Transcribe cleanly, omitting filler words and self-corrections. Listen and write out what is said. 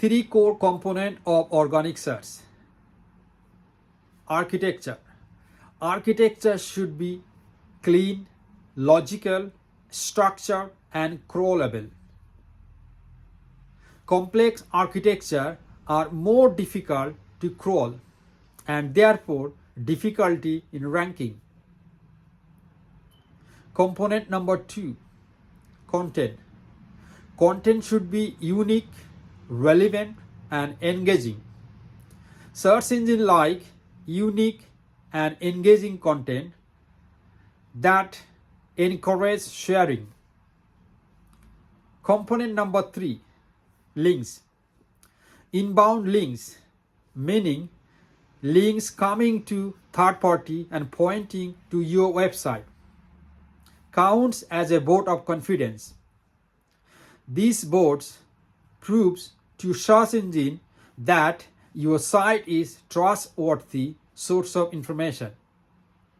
three core components of organic search. Architecture. Architecture should be clean, logical, structured, and crawlable. Complex architecture are more difficult to crawl and therefore difficulty in ranking. Component number 2, content. Content should be unique, relevant, and engaging. Search engines like unique and engaging content that encourage sharing. Component number 3, links. Inbound links, meaning links coming to third party and pointing to your website, counts as a vote of confidence. These votes proves to search engine that your site is trustworthy source of information.